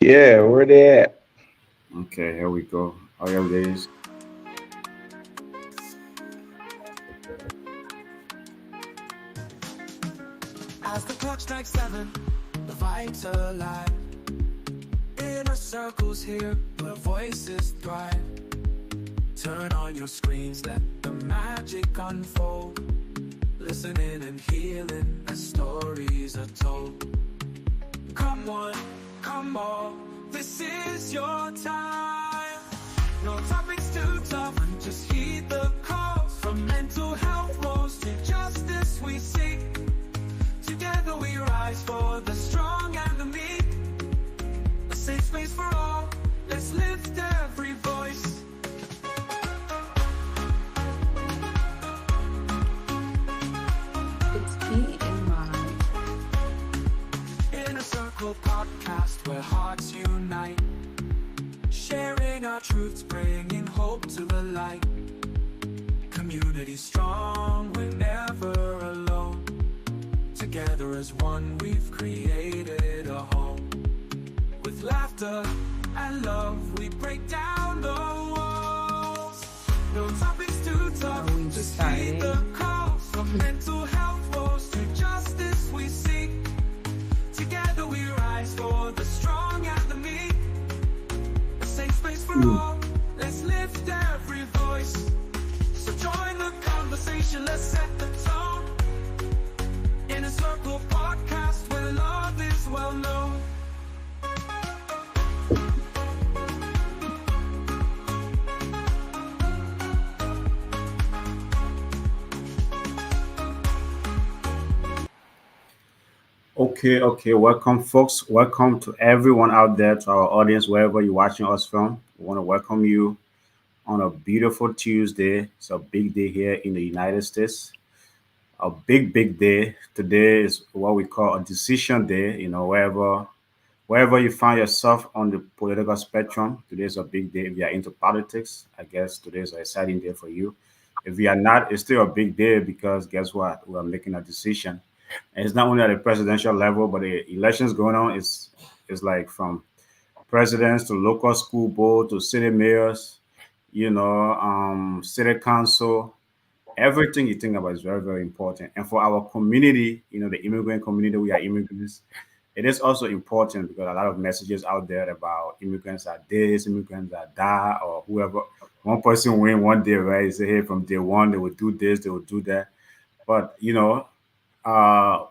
Yeah, where they at? Okay, here we go. All your ladies. As the clock strikes 7, the fight's alive. Inner circles here, where voices thrive. Turn on your screens, let the magic unfold. Listening and healing as stories are told. Come one, come all, this is your time. No topics too tough, just heed the calls. From mental health woes to justice we seek. Together we rise for the strong and the meek. A safe space for all, let's lift every voice. It's me and mine. In a circle podcast where hearts unite. Sharing our truths, bringing hope to the light. Community strong, we're never alone. Together as one, we've created a home. With laughter and love, we break down the walls. No topics too tough, Are we just heed the starting? calls. From mental health woes to justice we seek. Together we rise for the strong and the meek. A safe space for all, let's lift every voice. So join the conversation, let's set the tone. In a circle podcast where love is well known. Okay. Welcome, folks. Welcome to everyone out there, to our audience, wherever you're watching us from. We want to welcome you on a beautiful Tuesday. It's a big day here in the United States. A big day. Today is what we call a decision day. Wherever you find yourself on the political spectrum, today is a big day. If you are into politics, I guess today is an exciting day for you. If you are not, it's still a big day because guess what? We are making a decision. And it's not only at the presidential level, but the elections going on is like from presidents to local school board to city mayors, city council. Everything you think about is very important. And for our community, the immigrant community, we are immigrants. It is also important because a lot of messages out there about immigrants are this, immigrants are that, or whoever. One person win one day, right? Say, hey, from day one they will do this, they will do that. But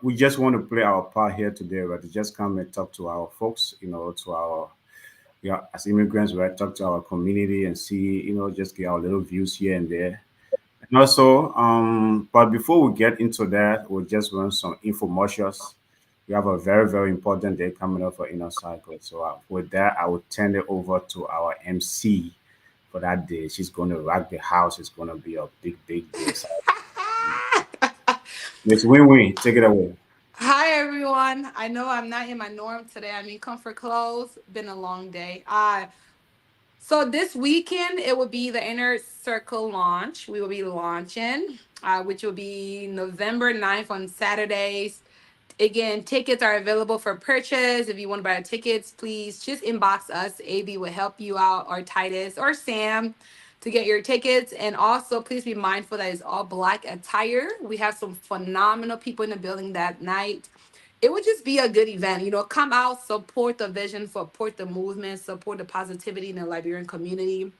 we just want to play our part here today, right? To just come and talk to our folks, to our as immigrants, right? Talk to our community and see, just get our little views here and there. And also, but before we get into that, we'll just run some infomercials. We have a very important day coming up for Inner Cycle. So with that, I will turn it over to our MC for that day. She's going to rock the house. It's going to be a big day. So, Miss Win, take it away. Hi everyone. I know I'm not in my norm today. I'm in comfort clothes. Been a long day. So this weekend it will be the Inner Circle launch. We will be launching, which will be November 9th on Saturdays. Again, tickets are available for purchase. If you want to buy tickets, please just inbox us. AB will help you out, or Titus or Sam, to get your tickets. And also, please be mindful that it's all black attire. We have some phenomenal people in the building that night. It would just be a good event. Come out, support the vision, support the movement, support the positivity in the Liberian community.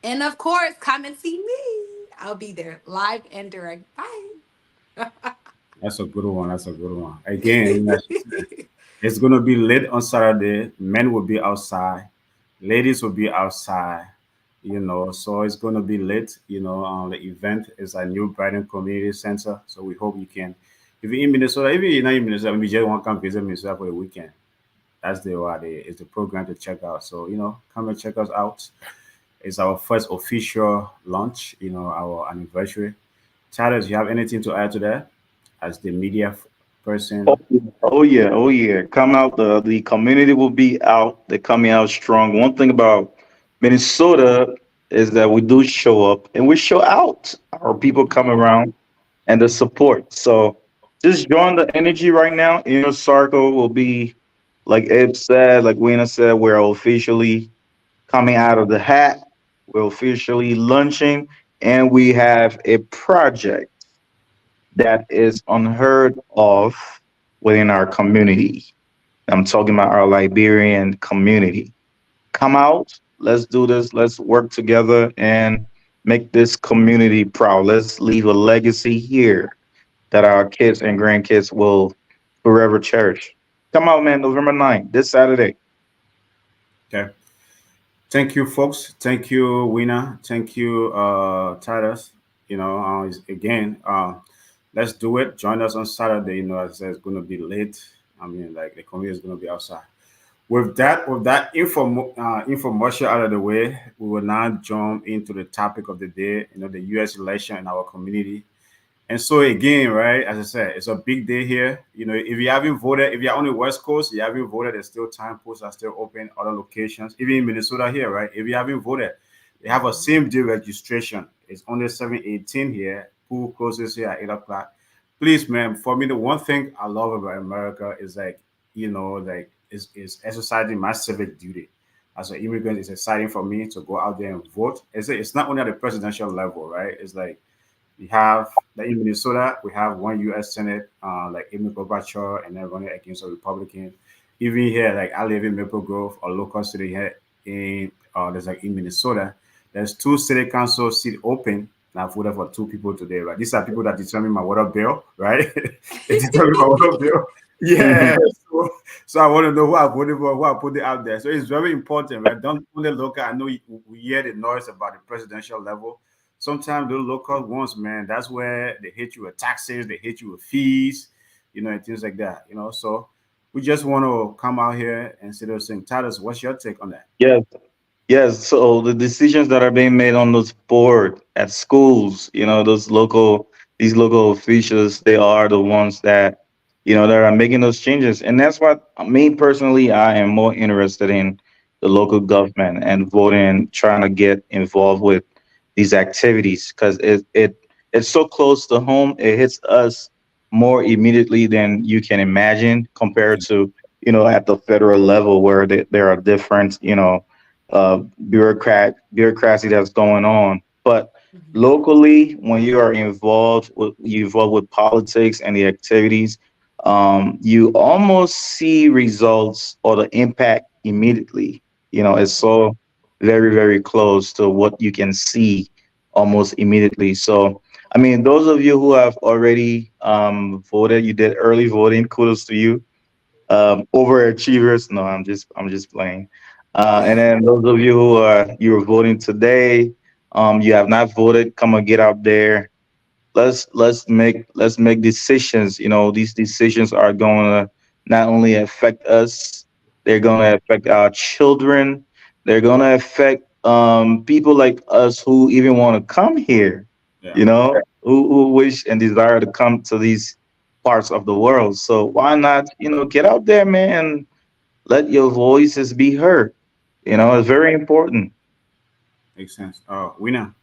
And of course, come and see me. I'll be there live and direct. Bye. That's a good one. That's a good one. Again, like she said, it's going to be lit on Saturday. Men will be outside. Ladies will be outside. So it's going to be lit. The event is a New Brighton Community Center. So we hope you can. If you're in Minnesota, if you're not in Minnesota, maybe you just want to come visit Minnesota for the weekend. That's it's the program to check out. So, come and check us out. It's our first official launch, our anniversary. Tyler, do you have anything to add to that as the media Oh, person? oh yeah. Come out. The community will be out. They're coming out strong. One thing about Minnesota is that we do show up and we show out. Our people come around and the support. So just join the energy right now. Inner Circle will be like Ib said, like Wina said, we're officially coming out of the hat. We're officially launching, and we have a project that is unheard of within our community. I'm talking about our Liberian community. Come out, let's do this, let's work together and make this community proud. Let's leave a legacy here that our kids and grandkids will forever cherish. Come out, man, November 9th, this Saturday. Okay. Thank you, folks. Thank you, Wina. Thank you, Titus. Again, let's do it. Join us on Saturday. As I said, it's going to be late. I mean, like the community is going to be outside. With that infomercial out of the way, we will now jump into the topic of the day. The U.S. election in our community. And so again, right, as I said, it's a big day here. If you haven't voted, if you're on the West Coast, you haven't voted, there's still time. Posts are still open, other locations, even in Minnesota here, right? If you haven't voted, they have a same day registration. It's only 7:18 here. Pool closes here at 8 o'clock. Please, man, for me, the one thing I love about America is like, is exercising my civic duty. As an immigrant, it's exciting for me to go out there and vote. It's not only at the presidential level, right? It's like we have in Minnesota, we have one U.S. Senate, like Amy Gorbachev, and then running against a Republican. Even here, like I live in Maple Grove, a local city here in there's like in Minnesota. There's two city council seat open. And I voted for two people today, right? These are people that determine my water bill, right? They determine my water bill. Yeah. So I want to know who I voted for, who I put it out there. So it's very important, right? Don't only look at, I know we hear the noise about the presidential level. Sometimes the local ones, man, that's where they hit you with taxes, they hit you with fees, and things like that, So we just want to come out here and sit there saying, Titus, what's your take on that? Yes, yes. So the decisions that are being made on those board at schools, these local officials, they are the ones that, that are making those changes. And that's what me personally, I am more interested in the local government and voting, trying to get involved with these activities because it's so close to home. It hits us more immediately than you can imagine compared to, at the federal level where there are different, bureaucracy that's going on. But Mhm. locally, when you involved with politics and the activities, you almost see results or the impact immediately. It's so very, very close to what you can see almost immediately. So, I mean, those of you who have already voted, you did early voting. Kudos to you. Overachievers. No, I'm just playing. And then those of you who are you're voting today, you have not voted. Come on, get out there. Let's make decisions. These decisions are going to not only affect us, they're going to affect our children. They're going to affect people like us who even want to come here. Yeah, Who wish and desire to come to these parts of the world. So why not, get out there, man, and let your voices be heard. yeah, It's very important. makes sense. Winner,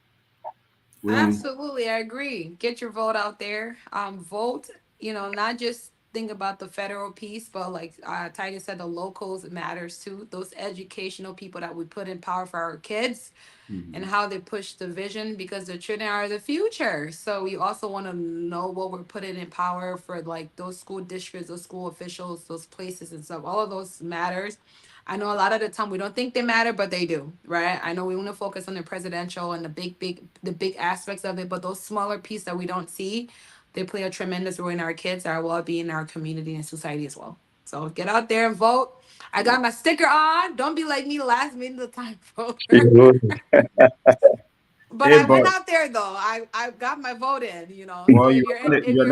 winning. Absolutely, I agree. Get your vote out there. Vote. Not just think about the federal piece, but like Tiger said, the locals matters too. Those educational people that we put in power for our kids and Mhm. how they push the vision because the children are the future. So we also want to know what we're putting in power for like those school districts, those school officials, those places and stuff. All of those matters. I know a lot of the time we don't think they matter, but they do, right? I know we want to focus on the presidential and the big aspects of it, but those smaller pieces that we don't see, they play a tremendous role in our kids, our well-being, our community and society as well. So get out there and vote. I got my sticker on. Don't be like me last minute the time voter. But Hey, I went but out there though. I got my vote in. So well, if you're in, if you're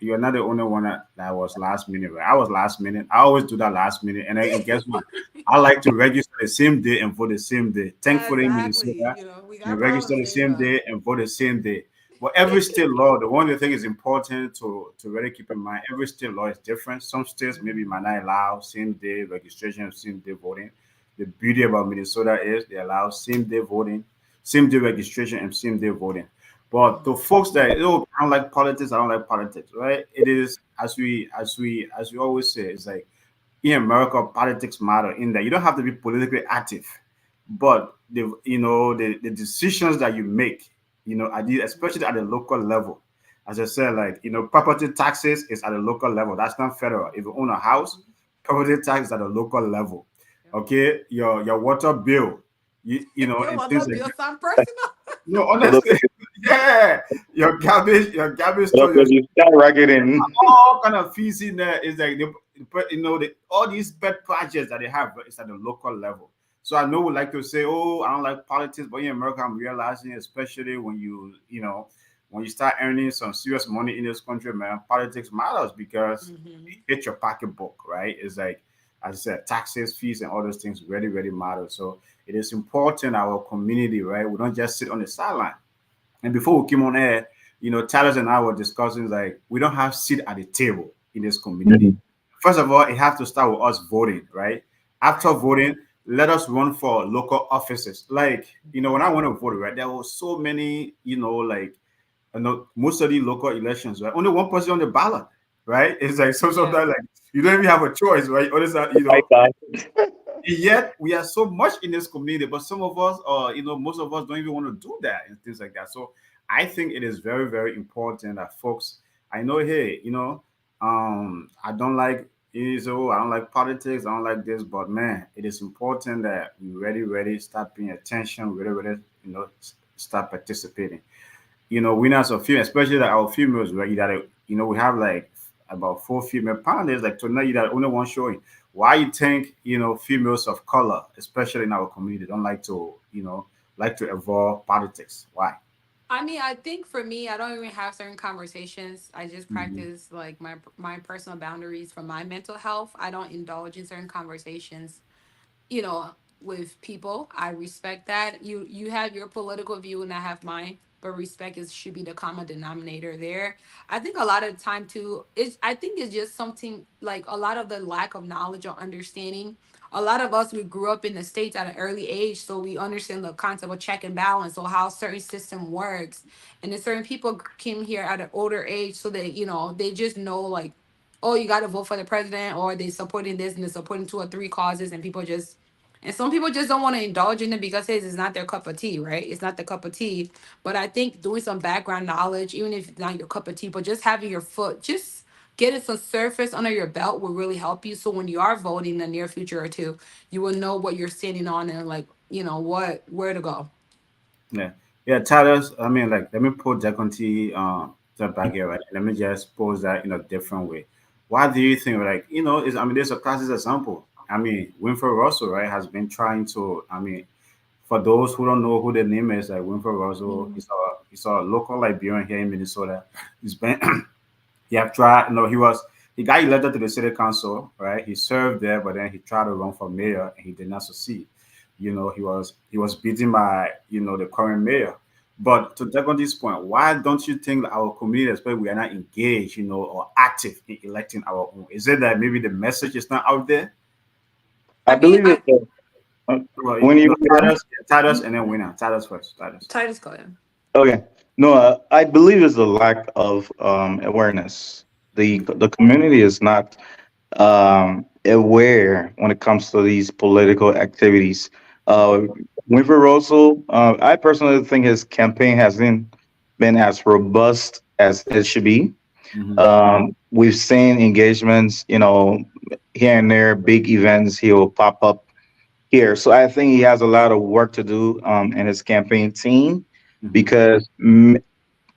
you're not the only one that was last minute. Right? I was last minute. I always do that last minute, and guess what? I like to register the same day and vote the same day. Thankfully, in exactly, Minnesota, we you got register problems the there, you same know. day and vote the same day. But every state law, the one thing is important to really keep in mind. Every state law is different. Some states maybe might not allow same day registration, same day voting. The beauty about Minnesota is they allow same day voting, same day registration, and same day voting. But the folks that I don't like politics, I don't like politics, right? It is as we always say, it's like in America, politics matter in that you don't have to be politically active, but the decisions that you make, especially at the local level. As I said, like property taxes is at a local level. That's not federal. If you own a house, property tax is at a local level. Okay, your water bill, Your and mother things like bill that. sound personal. No, It look, honestly, yeah, your garbage it look store, like you skyrocketing. all kind of fees in there is like all these pet projects that they have is at the local level. So I know we like to say, oh, I don't like politics, but in America, I'm realizing, especially when you start earning some serious money in this country, man, politics matters because Hmm. it hits your pocketbook, right? It's like, as I said, taxes, fees, and all those things really, really matter. So it is important our community, right? We don't just sit on the sideline. And before we came on air, Talis and I were discussing like we don't have seat at the table in this community. Mhm. First of all, it has to start with us voting, right? After Right. voting, let us run for local offices. Like, when I went to vote, right, there was so many, like, most of the local elections, right? Only one person on the ballot, right? It's like Yeah. sometimes like you don't even have a choice, right? Or is that, Right back. yet we are so much in this community, but some of us, most of us don't even want to do that and things like that. So I think it is very, very important that folks, I know, hey, I don't like I don't like politics, I don't like this, but man, it is important that we really, really start paying attention, really, really, start participating. Winners of film, especially like our females, right? We have like about four female panelists. Like tonight, you got only one showing. Why you think females of color, especially in our community, don't like to evolve politics? Why? I mean, I think for me, I don't even have certain conversations. I just Hmm. practice like my personal boundaries for my mental health. I don't indulge in certain conversations, with people. I respect that. You have your political view and I have mine, but respect is should be the common denominator there. I think a lot of the time too, I think it's just something like a lot of the lack of knowledge or understanding. A lot of us we grew up in the states at an early age, so we understand the concept of check and balance or how certain system works. And then certain people came here at an older age, so that they just know like, oh, you got to vote for the president, or they supporting this and they're supporting two or three causes, and people just and some people just don't want to indulge in it because it's not their cup of tea, right? It's not the cup of tea. But I think doing some background knowledge, even if it's not your cup of tea, but just having your foot, just getting some surface under your belt will really help you. So when you are voting in the near future or two, you will know what you're standing on and like, where to go. Yeah, yeah. Tell I mean, like, let me put Jaconti the back here, right? Let me just pose that in a different way. Why do you think, like, is I mean, there's a classic example. I mean, Winfrey Russell, right, has been trying to. I mean, for those who don't know who the name is, like Winfrey Russell, Mhm. he's a local Liberian here in Minnesota. He's been he have tried. No, he got elected to the city council, right? He served there, but then he tried to run for mayor and he did not succeed. He was beaten by the current mayor. But to take on this point, why don't you think that our community, especially we are not engaged, or active in electing our own? Is it that maybe the message is not out there? I I mean, believe it's uh, Well, when you Titus, and then winner. Titus first. Titus. Titus go ahead. okay. No, I believe it's the lack of awareness. The community is not aware when it comes to these political activities. Uh, Winfrey Russell, I personally think his campaign hasn't been as robust as it should be. Mm-hmm. We've seen engagements, here and there, big events. He will pop up here. So I think he has a lot of work to do in his campaign team Mm-hmm. because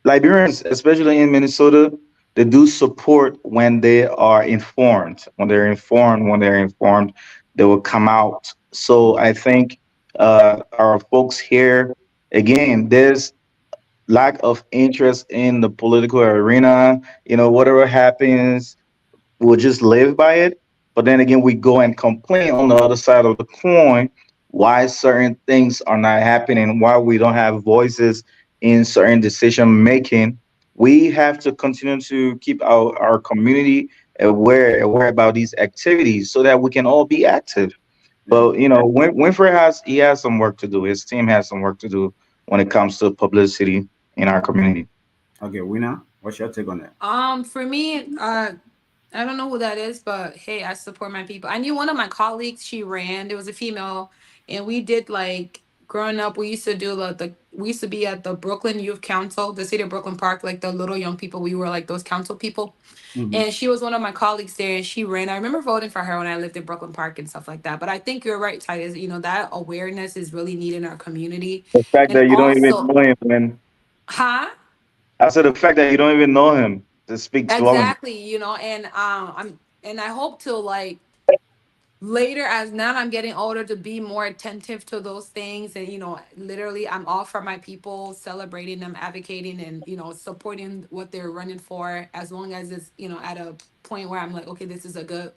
Liberians, especially in Minnesota, they do support when they are informed. When they're informed, they will come out. So I think our folks here, again, there's lack of interest in the political arena. Whatever happens, we'll just live by it. But then again, we go and complain on the other side of the coin why certain things are not happening, why we don't have voices in certain decision making. We have to continue to keep our community aware about these activities so that we can all be active. Yeah. But Winfrey has some work to do. His team has some work to do when it comes to publicity in our community. Okay, winner. What's your take on that? For me, I don't know who that is, but hey, I support my people. I knew one of my colleagues, she ran. There was a female, and we did like growing up, we used to do the we used to be at the Brooklyn Youth Council, the city of Brooklyn Park, like the little young people. We were like those council people. Hmm. And she was one of my colleagues there, and she ran. I remember voting for her when I lived in Brooklyn Park and stuff like that. But I think you're right, Titus. You know, that awareness is really needed in our community. The fact And that you don't even also, know him, man. huh? I said the fact that you don't even know him to speak volume. Exactly, you know, and I hope to like later as now I'm getting older to be more attentive to those things, and you know, literally I'm all for my people, celebrating them, advocating, and you know, supporting what they're running for, as long as it's, you know, at a point where I'm like, okay, this is a good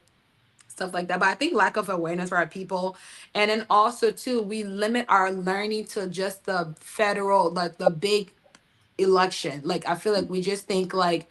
stuff like that. But I think lack of awareness for our people, and then also too, we limit our learning to just the federal, like the big election. Like I feel like we just think like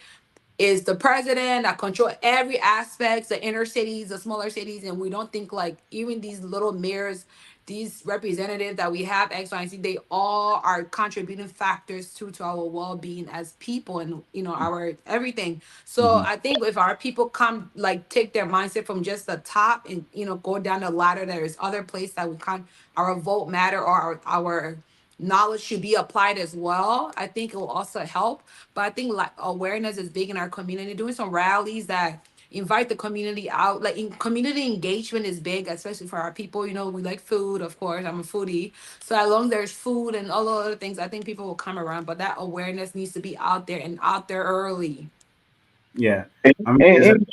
is the president that control every aspect, the inner cities, the smaller cities, and we don't think like even these little mayors, these representatives that we have X, Y, and Z, they all are contributing factors to our well-being as people, and you know, our everything. So Hmm. I think if our people come like take their mindset from just the top and you know go down the ladder, there's other place that we can our vote matter, or our knowledge should be applied as well. I think it will also help. But I think like awareness is big in our community. Doing some rallies that invite the community out, like in community engagement is big, especially for our people. You know, we like food, of course. I'm a foodie, so as long as there's food and all the other things, I think people will come around. But that awareness needs to be out there and out there early. Yeah, And, I mean, and, is it? and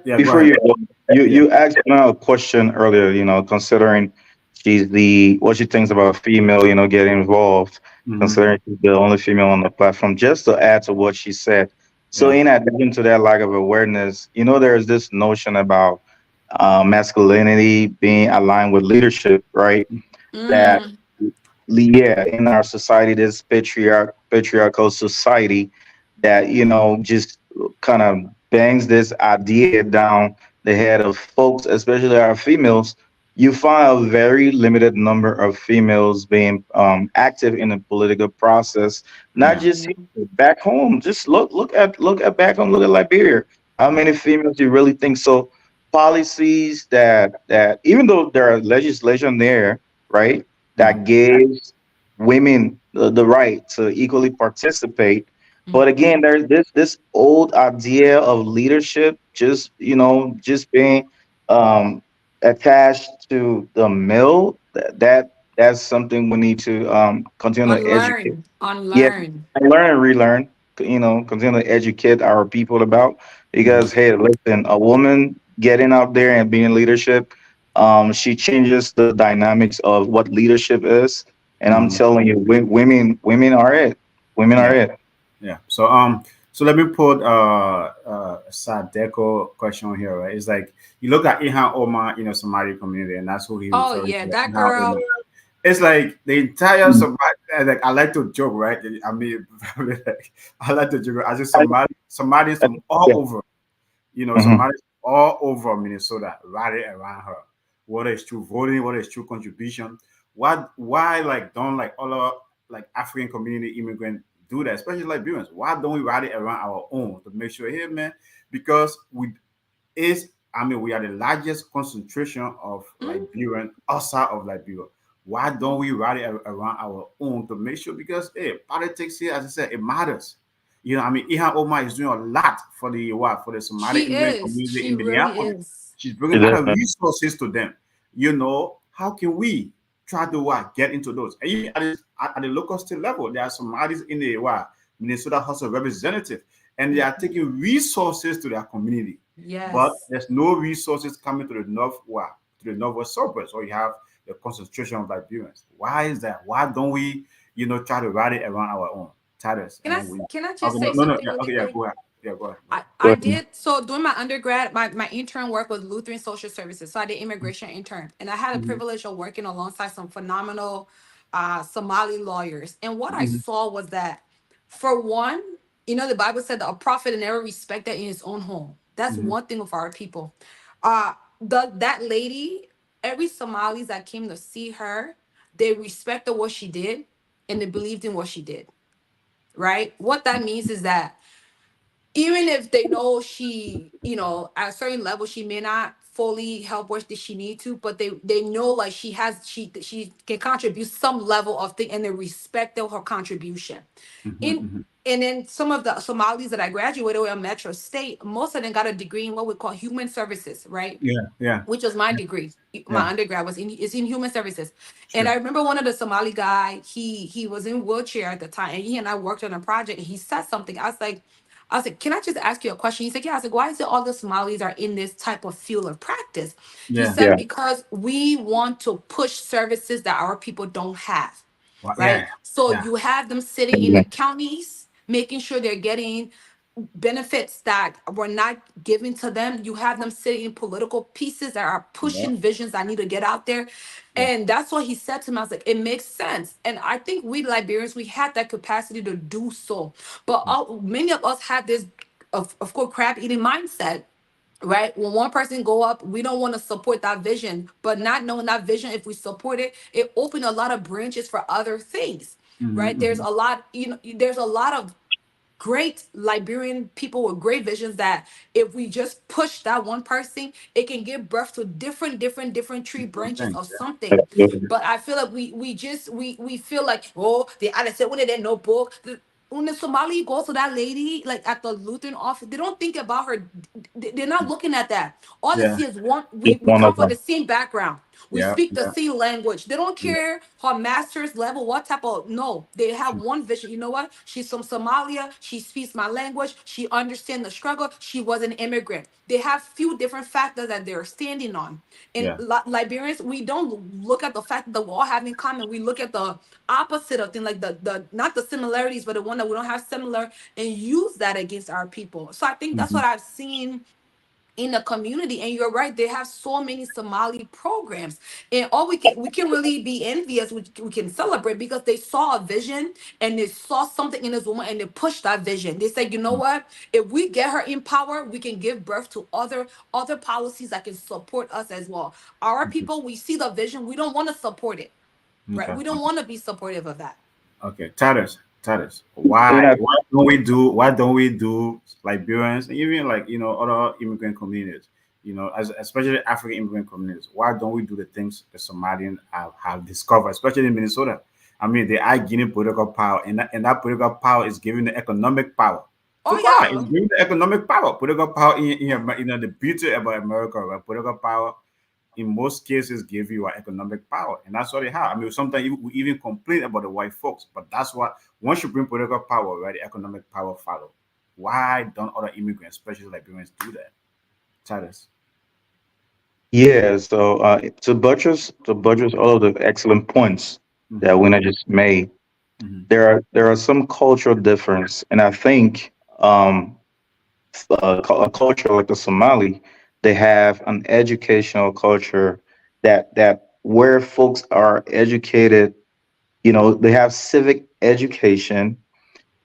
Yeah, go before ahead. you go, Yeah. you asked me a question earlier. You know, considering she's the what she thinks about female, you know, getting involved. Hmm. Considering she's the only female on the platform, just to add to what she said. So, Yeah. in addition to that lack of awareness, you know, there's this notion about masculinity being aligned with leadership, right? That Mm, yeah, in our society, this patriarchal society, that you know just kind of bangs this idea down the head of folks, especially our females. You find a very limited number of females being active in the political process, not Yeah. just here, back home. Just look at back home. Look at Liberia. How many females do you really think so? Policies that even though there are legislation there, right, Yeah. that gives women the right to equally participate. But mm. again, there's this old idea of leadership, just you know, just being um, attached to the male. That's something we need to continue to educate. Unlearn, Yeah, unlearn. learn and relearn. You know, continue to educate our people about, Hmm. because hey, listen, a woman getting out there and being leadership, she changes the dynamics of what leadership is. And I'm Hmm. telling you, women are it. Women are Yeah. it. Yeah. So let me put a Sadeco question here, right? It's like you look at Ihan Omar, Somali community, and that's who he Oh referring yeah, to, like that Ihan Omar. girl. It's like the entire Somali, like I like to joke, right? I mean, like, I like to joke. I just Somalis from all Yeah. over, Mhm. Somalis all over Minnesota, rally around her. What is true voting? What is true contribution? Why like don't like other like African community immigrant do that, especially Liberians? Why don't we rally around our own to make sure, hey man, because we is I mean we are the largest concentration of Mm, Liberian outside of Liberia. Why don't we rally around our own to make sure? Because hey, politics here, as I said, it matters. I mean, Ihan Omar is doing a lot for the Somali she immigrant is. community She in really Minneapolis. is. She's bringing It a lot is. of resources to them. How can we try to get into those? And even at the local state level, there are Somalis in the Minnesota House of Representatives, and they are taking resources to their community, but Yes. there's no resources coming to the to the northwest suburbs, or you have the concentration of Liberians. Why is that? Why don't we, try to rally around our own titles, Can and I then we? can I Okay, just no, say no, no, something yeah, really okay, yeah, quick? go ahead, yeah, go ahead, go I, ahead. Go I ahead. did so during my undergrad, my intern work was Lutheran Social Services. So I did immigration intern, and I had a Mhm, privilege of working alongside some phenomenal Somali lawyers. And what I mhm, saw was that, for one, you know, the Bible said that a prophet never respected in his own home. That's mhm, one thing of our people. That lady, every Somalis that came to see her, they respected what she did, and they believed in what she did. Right? What that means is that even if they know she, at a certain level, she may not fully help where she need to, but they know like she can contribute some level of thing, and they respect her contribution. Hmm. In Hmm. and then some of the Somalis that I graduated with at Metro State, most of them got a degree in what we call human services, right? Yeah, yeah, Which was my degree. My yeah, undergrad is in human services. And I sure. remember one of the Somali guy, he was in wheelchair at the time, and he and I worked on a project, and he said something. I was like, can I just ask you a question? He said, yeah. I was like, why is it all the Somalis are in this type of field of practice? He Yeah. said, Yeah. because we want to push services that our people don't have, Well, right? yeah, So yeah, you have them sitting in the counties, making sure they're getting benefits that were not given to them. You have them sitting in political pieces that are yeah, pushing visions that need to get out there. yeah. And that's what he said to me. I was like, it makes sense. And I think we Liberians, we had that capacity to do so. But many of us had this, of course, crab eating mindset. Right, when one person go up, we don't want to support that vision, but not knowing that vision, if we support it, it opened a lot of branches for other things. Right, there's Hmm. a lot, there's a lot of great Liberian people with great visions that if we just push that one person, it can give birth to different tree branches Thanks. of something. But I feel like we feel like, oh, they either said when they no book. When the Somali goes to that lady, like at the Lutheran office, they don't think about her. They're not looking at that. All they Yeah, see is one. Just We one come of from the them. same background. We yeah, speak the yeah, same language. They don't yeah. care her master's level, what type of, no. They have Sure. one vision. You know what? She's from Somalia. She speaks my language. She understands the struggle. She was an immigrant. They have few different factors that they're standing on. And Yeah. Liberians, we don't look at the fact that we all have in common. We look at the opposite of things, like the not the similarities, but the one that we don't have similar, and use that against our people. So I think that's Hmm. what I've seen in the community. And you're right, they have so many Somali programs, and all we can really be envious, we can celebrate, because they saw a vision, and they saw something in this woman, and they pushed that vision. They said, you know what, if we get her in power, we can give birth to other policies that can support us as well. Our people, we see the vision, we don't want to support it, right? Okay. We don't want to be supportive of that. Okay, tell us And I, why don't we do Liberians and even like other immigrant communities, as especially African immigrant communities, why don't we do the things the Somalians have discovered, especially in Minnesota? I mean, they are gaining political power, and that political power is giving the economic power. Oh So far, it's yeah. giving the economic power, political power the beauty about America, right? Political power in most cases give you economic power, and that's what they have. I mean, sometimes we even complain about the white folks, but that's what once you bring political power, right, the economic power follow. Why don't other immigrants, especially Liberians, do that? Tell us. yeah, so to buttress all of the excellent points that Mm-hmm. Winner just made, Mm-hmm. there are some cultural difference, and I think a culture like the Somali, they have an educational culture that where folks are educated. They have civic education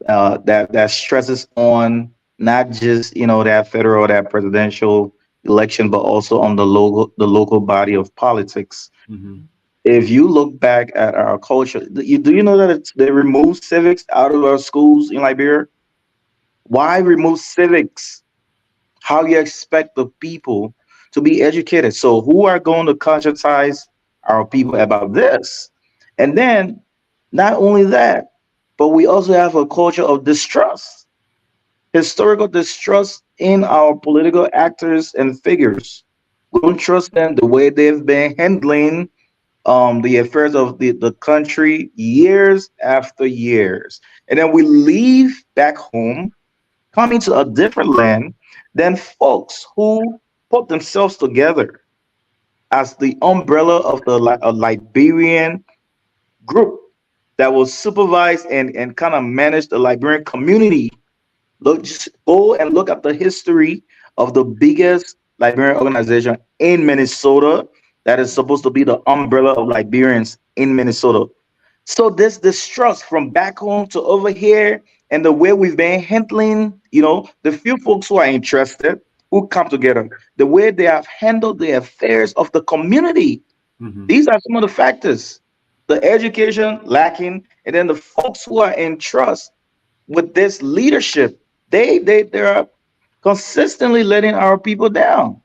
that stresses on not just that federal, that presidential election, but also on the local body of politics. Mm-hmm. If you look back at our culture, do you know that they removed civics out of our schools in Liberia? Why remove civics? How you expect the people to be educated? So who are going to conscientize our people about this? And then not only that, but we also have a culture of distrust, historical distrust in our political actors and figures. We don't trust them the way they've been handling the affairs of the country years after years. And then we leave back home, coming to a different land than folks who put themselves together as the umbrella of a Liberian group that will supervise and kind of manage the Liberian community. Just go and look up the history of the biggest Liberian organization in Minnesota that is supposed to be the umbrella of Liberians in Minnesota. So this distrust from back home to over here, and the way we've been handling, the few folks who are interested, who come together, the way they have handled the affairs of the community. Mm-hmm. These are some of the factors. The education lacking, and then the folks who are in trust with this leadership. they're consistently letting our people down.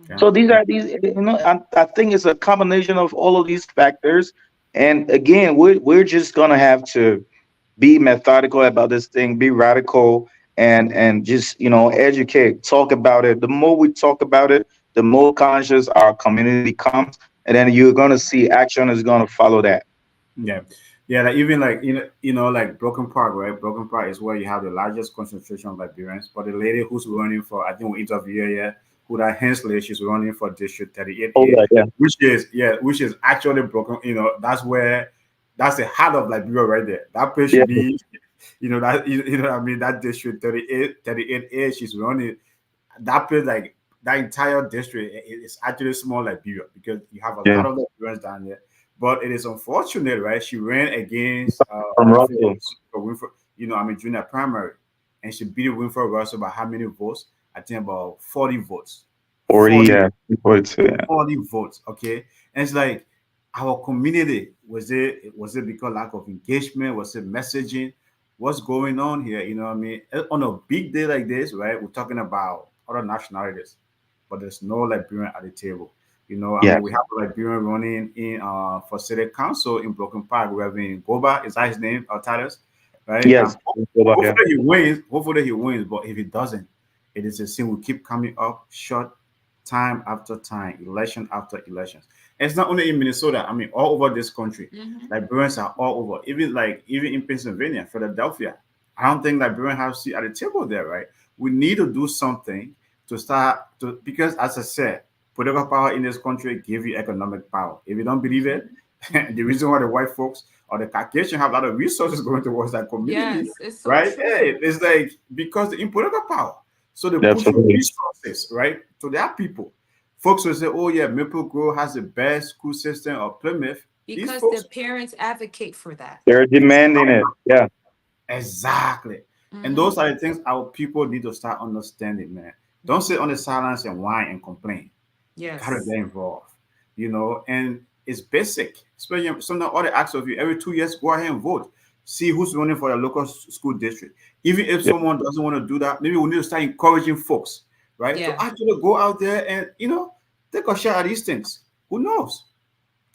Yeah. So I think it's a combination of all of these factors. And again, we're just gonna have to be methodical about this thing, be radical, and just educate, talk about it. The more we talk about it, the more conscious our community becomes, and then you're gonna see action is gonna follow that. Yeah, yeah. Like even like like Broken Park, right? Broken Park is where you have the largest concentration of Liberians. But the lady who's running for, I think we interviewed her, yeah, who that Hensley, she's running for District 38 Oh A, yeah, which is actually broken. That's the heart of Liberia right there. That place yeah, should be, you know what I mean. That District 38 A, she's running that place like that entire district is actually small Liberia because you have a yeah, lot of Liberians down there. But it is unfortunate, right? She ran against from I think Russell, Winfrey, I mean junior primary, and she beat Winfrey Russell by how many votes? I think about 40 votes. 40, 40 yeah, 42, yeah. 40 votes. Okay. And it's like our community, was it because lack of engagement? Was it messaging? What's going on here? You know what I mean? On a big day like this, right? We're talking about other nationalities, but there's no Liberian at the table. I Yeah. mean, we have a Liberian running in for city council in Broken Park. We have in Goba, is that his name? Titus, right? Yes. Yeah. Hopefully he wins. Hopefully he wins. But if he doesn't, it is a sin we keep coming up short time after time, election after election. And it's not only in Minnesota. I mean, all over this country, Hmm. Liberians are all over. Even in Pennsylvania, Philadelphia. I don't think Liberians have a seat at the table there, right? We need to do something to start to because, as I said, political power in this country give you economic power. If you don't believe it, the reason why the white folks or the Caucasian have a lot of resources going towards that community, Yes, it's so right? true. Hey, it's like because in political power. So they push Absolutely. resources, right, to their people. Folks will say, oh, yeah, Maple Grove has the best school system of Plymouth. These Because the folks, parents advocate for that. They're demanding it. Yeah. exactly. And Hmm. those are the things our people need to start understanding, man. Don't sit on the silence and whine and complain. You gotta Yes. get involved, and it's basic. Especially something other acts of you every 2 years, go ahead and vote. See who's running for the local school district. Even if Yeah. someone doesn't want to do that, maybe we need to start encouraging folks, right, to Yeah. actually go out there and take a shot at these things. Who knows?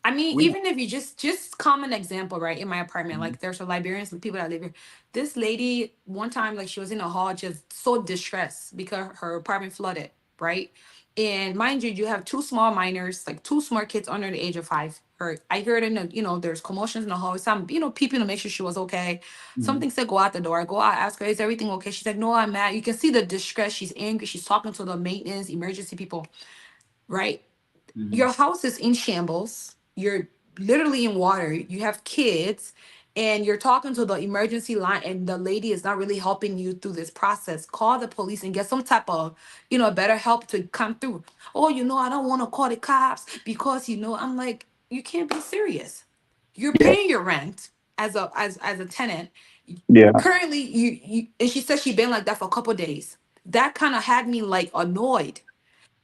I mean, We. even if you just common example, right? In my apartment, like there's a Liberians and people that live here. This lady, one time, like she was in a hall, just so distressed because her apartment flooded, right? And mind you, you have two small minors, like two small kids under the age of 5. Her, I heard in the, there's commotions in the hall. Some, peeping to make sure she was okay. Mhm, Something said, go out the door. I go out, ask her, is everything okay? She's like, no, I'm mad. You can see the distress. She's angry. She's talking to the maintenance, emergency people, right? mhm. Your house is in shambles. You're literally in water. You have kids and you're talking to the emergency line and the lady is not really helping you through this process. Call the police and get some type of, better help to come through. Oh, I don't want to call the cops because I'm like, you can't be serious. You're Yeah. paying your rent as a tenant. Yeah. Currently, you and she said she'd been like that for a couple days. That kind of had me like annoyed,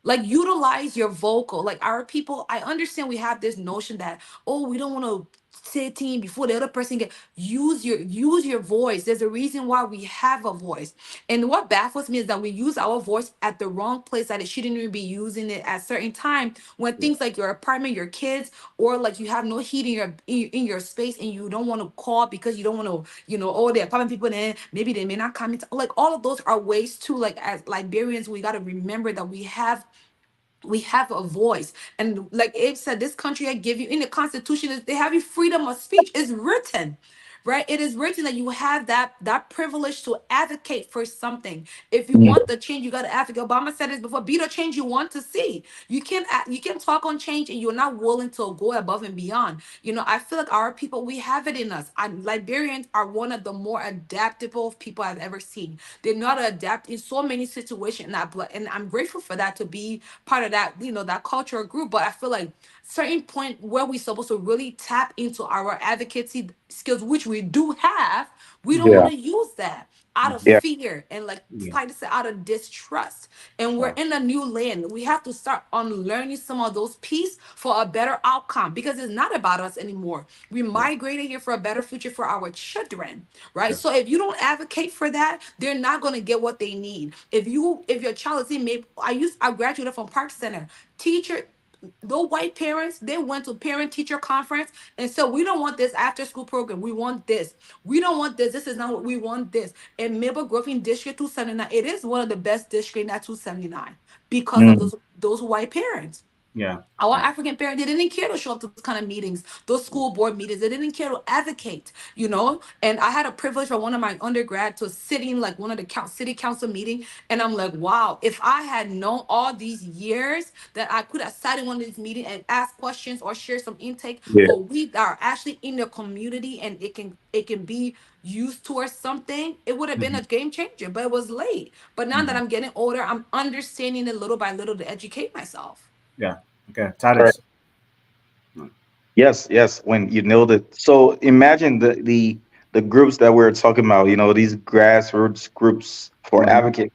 like utilize your vocal. Like our people, I understand we have this notion that, oh, we don't want to say team before the other person get, use your voice. There's a reason why we have a voice. And what baffles me is that we use our voice at the wrong place, that it shouldn't even be using it at certain time, when Yeah. things like your apartment, your kids, or like you have no heat in your space and you don't want to call because you don't want to, oh, the apartment people, then maybe they may not come into, like, all of those are ways to, like, as Liberians, we got to remember that we have a voice. And like Abe said, this country I give you in the constitution is they have you freedom of speech. It's written, right? It is written that you have that privilege to advocate for something. If you Mm. want the change, you got to advocate. Obama said this before: be the change you want to see. You can talk on change and you're not willing to go above and beyond. I feel like our people, we have it in us. Liberians are one of the more adaptable people I've ever seen. They know how to adapt in so many situations, and I'm grateful for that, to be part of that, that cultural group. But I feel like certain point where we're supposed to really tap into our advocacy skills, which we do have, we don't want Yeah. to use that out of Yeah. fear and, like Yeah. like I said, out of distrust. And we're Yeah. in a new land. We have to start unlearning some of those pieces for a better outcome, because it's not about us anymore. We Yeah. migrated here for a better future for our children, right? Sure. So if you don't advocate for that, they're not going to get what they need. If your child is in, maybe I graduated from Park Center. Teacher, the white parents, they went to parent teacher conference and said, we don't want this after school program, we want this. We don't want this, this is not what we want. This in Maple Grove in District 279, it is one of the best districts in that 279 because of Mm. those white parents. Yeah. Our Yeah. African parents, they didn't care to show up to those kind of meetings, those school board meetings. They didn't care to advocate, you know. And I had a privilege for one of my undergrad to sit in like one of the city council meeting, and I'm like, wow, if I had known all these years that I could have sat in one of these meetings and asked questions or share some intake Yeah. for we that are actually in the community, and it can be used towards something, it would have been a Mhm. game changer. But it was late. But now that Mhm. I'm getting older, I'm understanding it little by little to educate myself. Yeah. Okay. Correct. Titus. Mm. Yes, yes, when you nailed it. So imagine the groups that we're talking about, these grassroots groups for Mhm. advocates.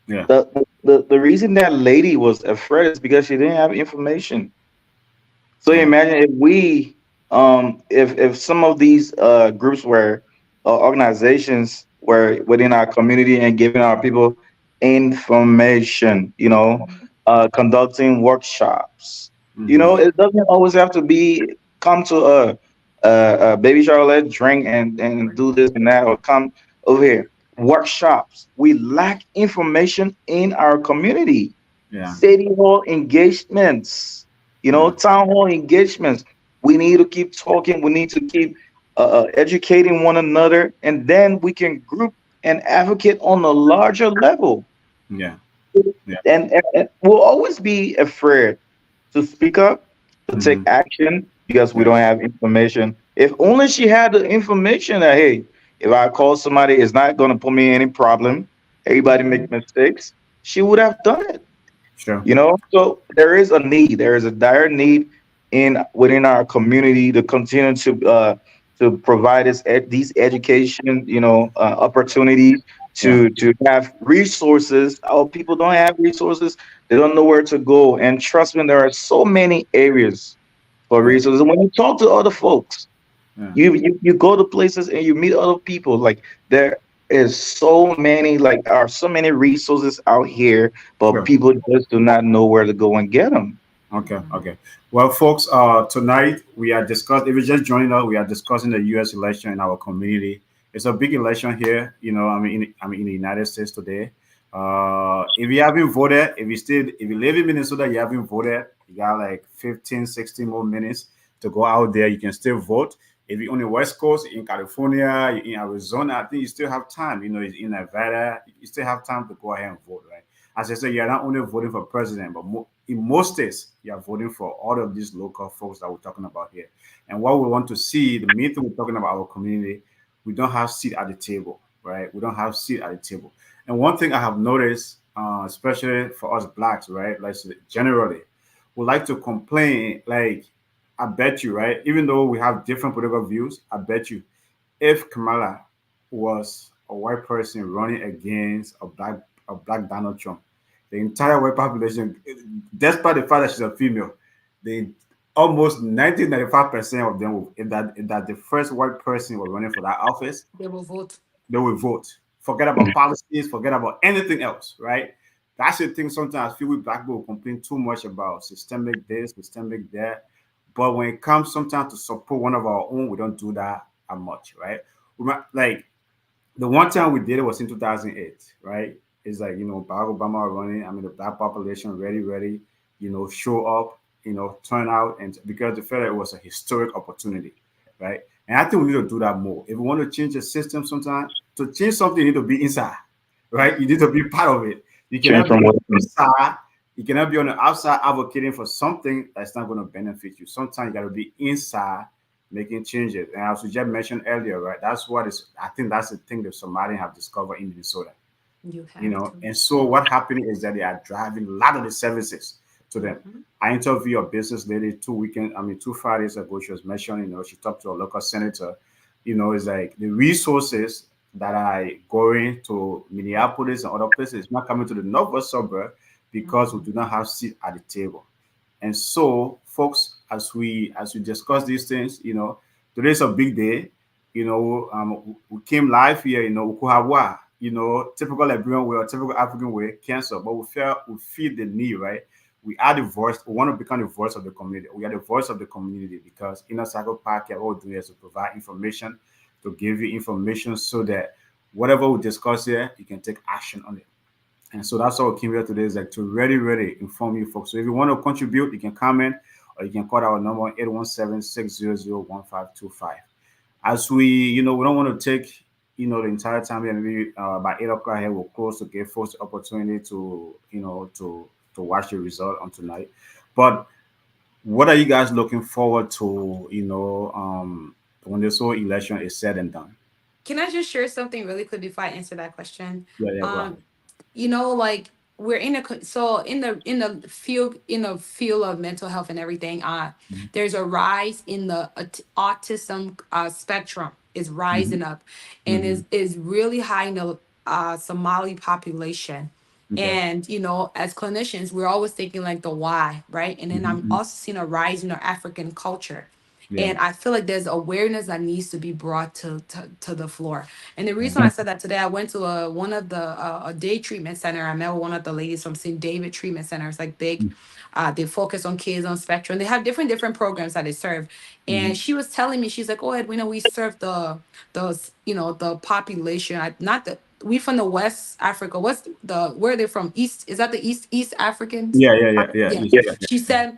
Yeah. The reason that lady was afraid is because she didn't have information. So Yeah. imagine if if some of these groups were organizations were within our community and giving our people information, conducting workshops. Mhm. It doesn't always have to be come to a baby shower, let's drink and do this and that, or come over here. Workshops. We lack information in our community. Yeah. City hall engagements, Yeah. town hall engagements. We need to keep talking. We need to keep educating one another, and then we can group and advocate on a larger level. Yeah. Yeah. And we'll always be afraid to speak up, to take Mhm. action because we Yeah. don't have information. If only she had the information that, hey, if I call somebody, it's not going to put me in any problem. Everybody make mistakes. She would have done it. Sure. So there is a need. There is a dire need in within our community to continue to provide these education, opportunities Yeah. to have resources. Our people don't have resources. They don't know where to go. And trust me, there are so many areas for Yeah. resources. When you talk to other folks, Yeah. you go to places and you meet other people. Like there is so many resources out here, but Sure. people just do not know where to go and get them. Okay, okay. Well, folks, tonight we are discussing. If you just joined us, we are discussing the U.S. election in our community. It's a big election here. In the United States today. If you haven't voted, if you live in Minnesota, you haven't voted. You got like 15, 16 more minutes to go out there. You can still vote. If you're on the West Coast, in California, in Arizona, I think you still have time. In Nevada, you still have time to go ahead and vote, right? As I said, you're not only voting for president, but in most states, you are voting for all of these local folks that we're talking about here. And what we want to see, the main thing we're talking about our community, we don't have seat at the table, right? We don't have seat at the table. And one thing I have noticed, especially for us blacks, right, like generally, we like to complain. Like, I bet you, right, even though we have different political views, I bet you, if Kamala was a white person running against a black Donald Trump, the entire white population, despite the fact that she's a female, they almost 95% of them, if that the first white person was running for that office, They will vote. they will vote. Forget about policies, forget about anything else, right? That's the thing. Sometimes I feel we black people complain too much about systemic this, systemic that. But when it comes sometimes to support one of our own, we don't do that much, right? Like the one time we did it was in 2008, right? It's like, Barack Obama running. I mean, the black population ready, show up, turn out. And because the felt like it was a historic opportunity, right? And I think we need to do that more. If we want to change the system sometime, to change something, you need to be inside, right? You need to be part of it. You Change cannot be from on what the outside. You cannot be on the outside advocating for something that's not going to benefit you. Sometimes you got to be inside making changes. And as we just mentioned earlier, right? That's what is. I think that's the thing that Somalians have discovered in Minnesota. You have to. And so what happened is that they are driving a lot of the services to them. Mhm. I interviewed a business lady 2 Fridays ago. She was mentioning, she talked to a local senator. It's like the resources that are going to Minneapolis and other places not coming to the northwest suburb because we do not have seat at the table. And so, folks, as we discuss these things, today's a big day. We came live here, Ukuhawa, typical Liberian way or typical African way, cancer, but we feel the need, right? We are the voice. We want to become the voice of the community. We are the voice of the community because Inner Cycle Park, what we do is to provide information, to give you information so that whatever we discuss here, you can take action on it. And so that's all we came here today is like to really inform you folks. So if you want to contribute, you can comment or you can call our number 817-600-1525. As we don't want to take, the entire time here, maybe by 8 o'clock here, we'll close to give folks the opportunity to watch the result on tonight. But what are you guys looking forward to, when this whole election is said and done? Can I just share something really quick before I answer that question? Yeah, yeah, go ahead. Um, like we're in so in the field of mental health and everything. There's a rise in the autism spectrum is Mm-hmm. rising up, and Mm-hmm. is really high in the Somali population. Okay. And as clinicians, we're always thinking like the why, right? And then I'm Mm-hmm. also seeing a rise in the African culture. Yeah. And I feel like there's awareness that needs to be brought to the floor. And the Yeah. reason I said that today, I went to one of the a day treatment center. I met with one of the ladies from St. David Treatment Center. It's like big. They focus on kids on spectrum. They have different programs that they serve. Mm-hmm. And she was telling me, she's like, "Oh, Ed, we serve the population. Not the we from the West Africa. Where are they from? East, is that the East Africans? Yeah, yeah, yeah, yeah. Yeah." Yeah. She said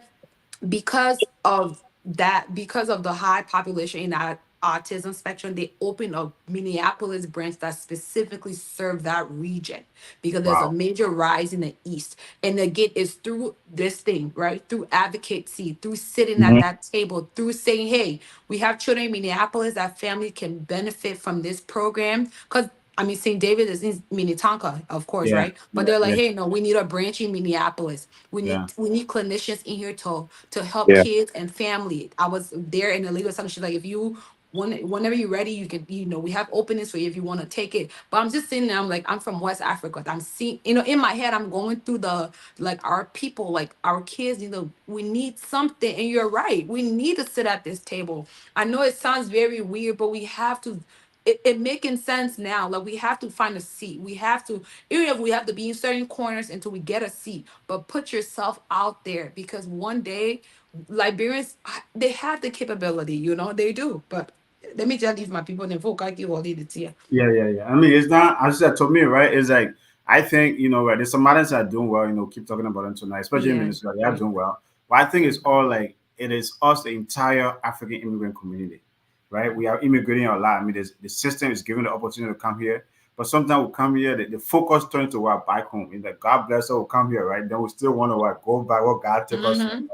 because of the high population in that autism spectrum, they opened a Minneapolis branch that specifically serve that region because there's a Wow. major rise in the east. And again, it's through this thing, right? Through advocacy, through sitting at Mhm. that table, through saying, "Hey, we have children in Minneapolis that family can benefit from this program." Because I mean, St. David is in Minnetonka, of course, Yeah, right? But yeah, they're like, yeah, "Hey, no, we need a branch in Minneapolis. We yeah. need we need clinicians in here to help Yeah. kids and family." I was there in the legal section. She's like, "If you whenever you're ready, you can, we have openings for you if you want to take it." But I'm just sitting there, I'm like, I'm from West Africa. I'm seeing, in my head, I'm going through the like our people, like our kids, we need something. And you're right. We need to sit at this table. I know it sounds very weird, but we have to it making sense now. Like we have to find a seat. We have to, even if we have to be in certain corners until we get a seat, but put yourself out there because one day Liberians, they have the capability, they do. But let me just leave my people in folk. I give all the here. Yeah, yeah, yeah. I mean, it's not, as I said, to me, right? It's like, I think, right, there's some others that are doing well, keep talking about them tonight, especially in Yeah, Minnesota, they are right. doing well. But I think it's all like, it is us, the entire African immigrant community, right? We are immigrating a lot. I mean, the system is giving the opportunity to come here. But sometimes we come here, the focus turns to what back home. In that God bless us, we'll come here, right? Then we still want to what, go back, what God took us from. Mm-hmm.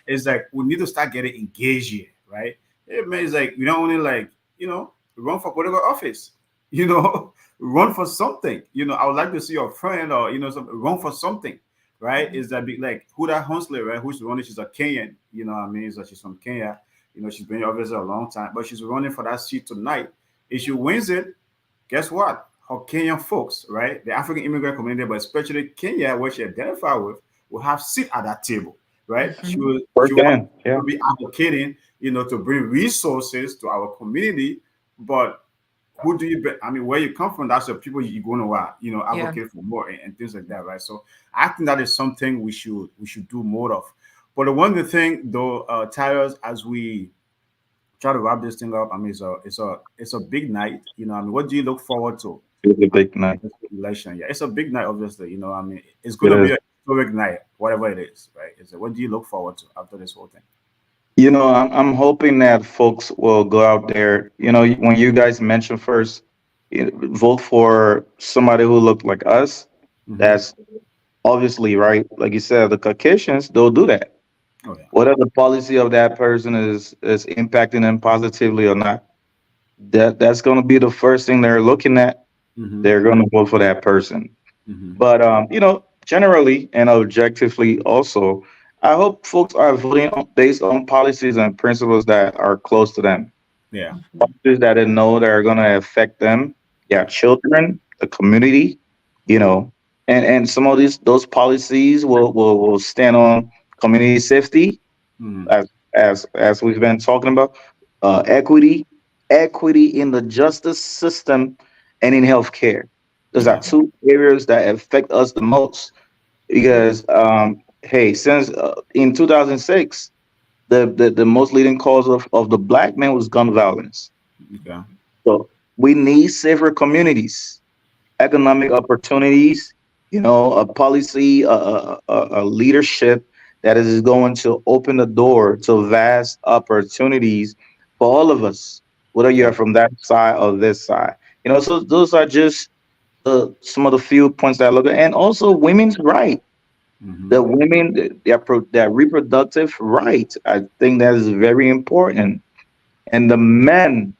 It's like we need to start getting engaged here, right? It means like we don't only like, run for political office, you know, run for something. I would like to see your friend or run for something, right? Is that big like Huda Hunsley, right? Who's running? She's a Kenyan, what I mean, so she's from Kenya. She's been in office a long time, but she's running for that seat tonight. If she wins it, guess what? Her Kenyan folks, right? The African immigrant community, but especially Kenya, where she identified with, will have sit at that table, right? She Mm-hmm. will Or she will can. Yeah. be advocating, to bring resources to our community. But who do you bet? I mean, where you come from, that's the people you're going to, Yeah. advocate for more and things like that, right? So I think that is something we should do more of. But the one thing though, Tyrus, as we try to wrap this thing up, I mean, it's a big night. I mean, what do you look forward to It's a big after night. this election? Yeah, it's a big night, obviously. I mean, it's going It to be is. a historic night, whatever it is, right? What do you look forward to after this whole thing? I'm hoping that folks will go out there. When you guys mention first, vote for somebody who look like us. Hmm. That's obviously right. Like you said, the Caucasians, they'll do that. Oh yeah. Whether the policy of that person is impacting them positively or not, that's going to be the first thing they're looking at. Hmm. They're going to vote for that person. Hmm. But generally and objectively, also, I hope folks are voting based on policies and principles that are close to them. Yeah. Policies that they know that are going to affect them, their children, the community, you know, and some of those policies will stand on community safety, Mm-hmm. as we've been talking about, equity, equity in the justice system, and in healthcare. Those are Yeah. two areas that affect us the most because hey, since in 2006, the most leading cause of the black man was gun violence. Okay. So we need safer communities, economic opportunities, a policy, a leadership that is going to open the door to vast opportunities for all of us, whether Yeah. you're from that side or this side. So those are just some of the few points that I look at, and also women's right. Mm-hmm. The women, their reproductive right. I think that is very important. And the men.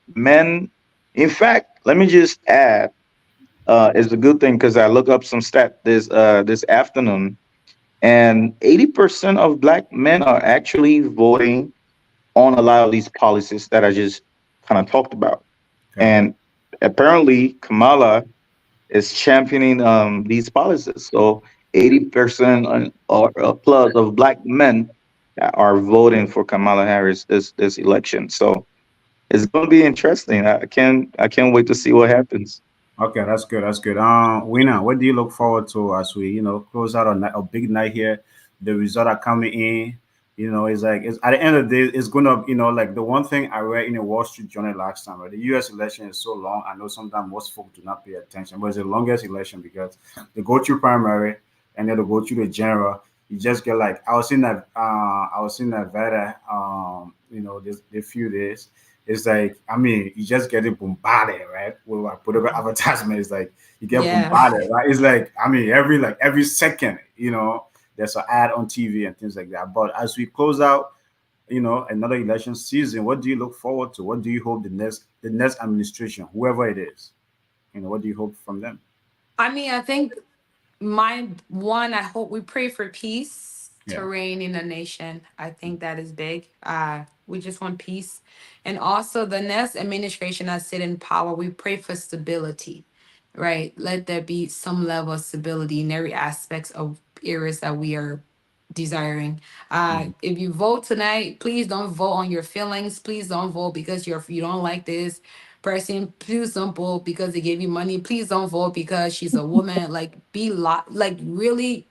In fact, let me just add, it's a good thing because I look up some stat this afternoon, and 80% of black men are actually voting on a lot of these policies that I just kind of talked about. Okay. And apparently, Kamala is championing these policies. So 80% or plus of black men are voting for Kamala Harris this election. So it's going to be interesting. I can't wait to see what happens. Okay, that's good. That's good. Winner, what do you look forward to as we, close out a big night here? The result are coming in. It's like it's at the end of the day, it's gonna, like the one thing I read in a Wall Street Journal last time, right? The U.S. election is so long. I know sometimes most folks do not pay attention, but it's the longest election because they go through primary and then they go through the general. You just get like I was in Nevada, this few days. It's like, I mean, you just getting bombarded, right? With like whatever advertisement is like, you get Yeah. bombarded, right? It's like, I mean, every second, there's an ad on TV and things like that. But as we close out, another election season, what do you look forward to? What do you hope the next administration, whoever it is, what do you hope from them? I mean, I think my one, I hope we pray for peace to Yeah. reign in the nation. I think that is big. We just want peace. And also the next administration that sit in power, we pray for stability, right? Let there be some level of stability in every aspects of areas that we are desiring. Mhm. If you vote tonight, please don't vote on your feelings. Please don't vote because you don't like this person. Please don't vote because they gave you money. Please don't vote because she's a woman. Like like really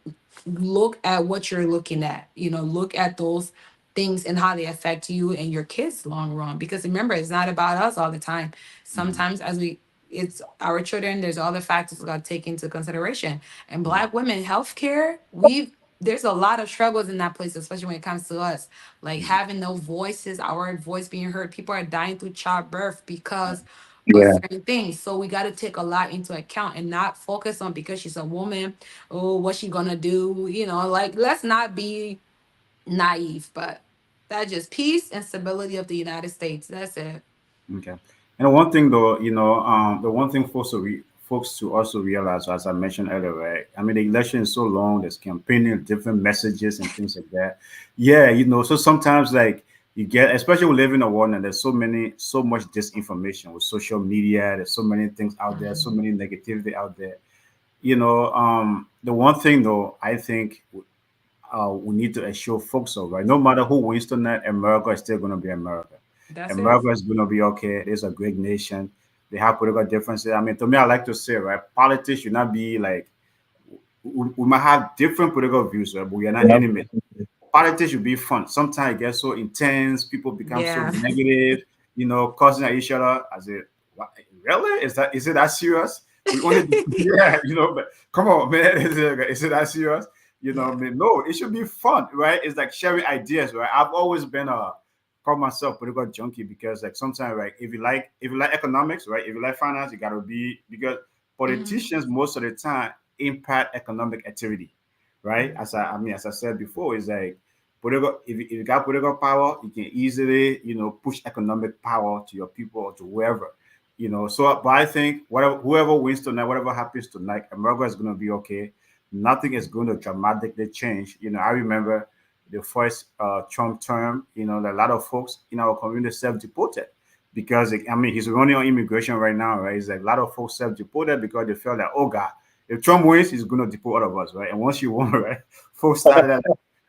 look at what you're looking at. Look at those things and how they affect you and your kids long run. Because remember, it's not about us all the time. Mhm. Sometimes it's our children. There's other factors we got to take into consideration. And Yeah. Black women healthcare, there's a lot of struggles in that place, especially when it comes to us. Like Mhm. having no voices, our voice being heard. People are dying through childbirth because of Yeah, certain things. So we got to take a lot into account and not focus on because she's a woman. Oh, what's she gonna do? Like let's not be naive, but that just peace and stability of the United States. That's it. Okay. And the one thing though, the one thing folks to also realize, as I mentioned earlier, right? I mean, the election is so long. There's campaigning, different messages and things like that. Yeah, so sometimes like you get, especially we live in a world and there's so much disinformation with social media. There's so many things out there, so Mhm. many negativity out there. The one thing though, I think we need to assure folks of, right? No matter who wins tonight, America is still going to be America. That's it. America is going to be okay. It is a great nation. They have political differences. I mean, to me, I like to say, right, politics should not be like, we might have different political views, right, but we are not yeah, enemies. Politics should be fun. Sometimes it gets so intense, people become so Yeah. negative, cursing at each other. I said, "What? Really? Is it that serious? We only yeah, but come on, man, is it that serious? Yeah. I mean, no, it should be fun, right? It's like sharing ideas, right? I've always been call myself political junkie because like sometimes, right, if you like economics, right, if you like finance, you gotta be because Mhm. politicians most of the time impact economic activity, right? Mhm. As I said before, it's like political. If you got political power, you can easily, push economic power to your people or to whoever, So, but I think whoever wins tonight, whatever happens tonight, America is going to be okay. Nothing is going to dramatically change. I remember the first Trump term, a lot of folks in our community self-deported because I mean he's running on immigration right now, right? It's like a lot of folks self-deported because they felt like, oh God, if Trump wins, he's gonna deport all of us, right? And once you won, right, folks started like